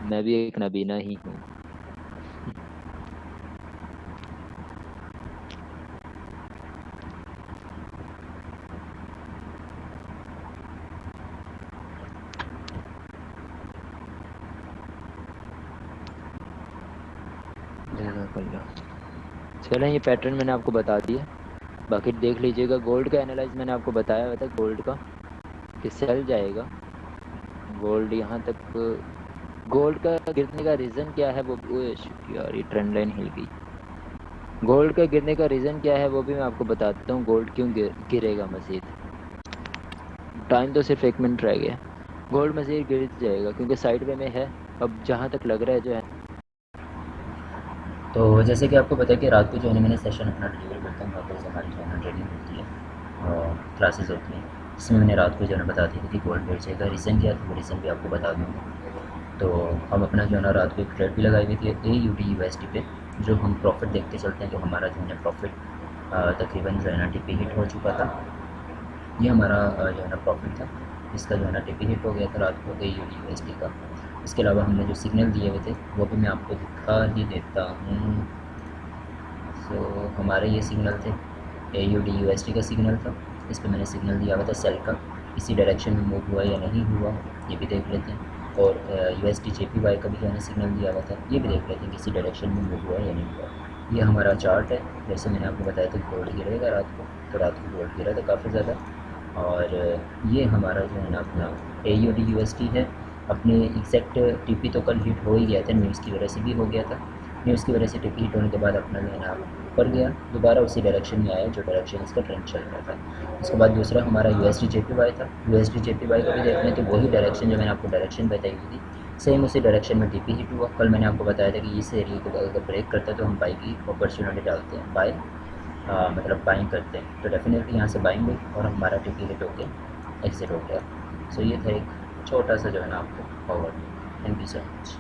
मैं भी एक नबीना ही हूँ। जज़ाकल्लाह। चलें, ये पैटर्न मैंने आपको बता दिया। बाकी देख लीजिएगा, गोल्ड का एनालाइज मैंने आपको बताया हुआ था, गोल्ड का कि सेल जाएगा गोल्ड यहाँ तक। गोल्ड का गिरने का रीज़न क्या है वो ओए शिट यार, ये ट्रेंड लाइन हिल गई। गोल्ड का गिरने का रीज़न क्या है वो भी मैं आपको बताता हूँ, गोल्ड क्यों गिरेगा मज़ीद। टाइम तो सिर्फ 1 मिनट रह गया। गोल्ड मज़ीद गिर जाएगा क्योंकि साइड वे में है, अब जहाँ तक लग रहा है जो है। तो जैसे कि आपको पता है कि रात को जो है ना मैंने सेशन अपना डिलीवर करता हूँ, वहाँ पर हमारी जो है ना ट्रेनिंग होती है और क्लासेस होती हैं, जिसमें मैंने रात को जो है ना बता दी थी कि गोल्ड गिर जाएगा। रीज़न क्या था वो रीज़न भी आपको बता दूँगा। तो हम अपना जो है ना रात को एक ट्रेड भी लगाई हुई थी AUD USD पे, जो हम प्रॉफिट देखते चलते हैं, जो हमारा जो है ना प्रॉफिट तकरीबन जो है ना टिपी हिट हो चुका था। ये हमारा जो है ना प्रॉफिट था, इसका जो है ना टिपी हिट हो गया था रात को AUD USD का। इसके अलावा हमने जो सिग्नल दिए हुए थे वो भी मैं आपको दिखा ही देता हूँ। सो हमारे ये सिग्नल थे, AUD USD का सिग्नल था। इस पे मैंने सिग्नल दिया हुआ था सेल का, इसी डायरेक्शन में मूव हुआ या नहीं हुआ ये भी देख लेते हैं। और USD JPY का भी जो है ना सिग्नल दिया हुआ था, ये भी देख लेते हैं किसी डायरेक्शन में मूव हुआ या नहीं हुआ। ये हमारा चार्ट है। जैसे मैंने आपको बताया था गोल्ड गिरेगा रात को, तो रात को गोल्ड गिरा था काफ़ी ज़्यादा। और ये हमारा जो है ना अपना AUD USD है। अपने एग्जैक्ट टीपी तो कल हिट हो ही गया था, न्यूज़ की वजह से भी हो गया था। न्यूज़ की वजह से टिपी हिट होने के बाद अपना जो है ना ऊपर गया, दोबारा उसी डायरेक्शन में आया जो डायरेक्शन इसका ट्रेंड चल रहा था। उसके बाद दूसरा हमारा USD JPY था। USD JPY को भी देख लें तो वही डायरेक्शन जो मैंने आपको डायरेक्शन बताई हुई थी, सेम उसी डायरेक्शन में टीपी हिट हुआ। कल मैंने आपको बताया था कि इस एरिया को अगर ब्रेक करता है तो हम बाई की अपॉर्चुनिटी डालते हैं, बाय मतलब बाइंग करते हैं, तो डेफिनेटली यहाँ से बाइंग हुई और हमारा टिपी हिट होके एग्जिट हो गया। सो ये था एक छोटा सा जो है ना आपको forward. Thank you so much.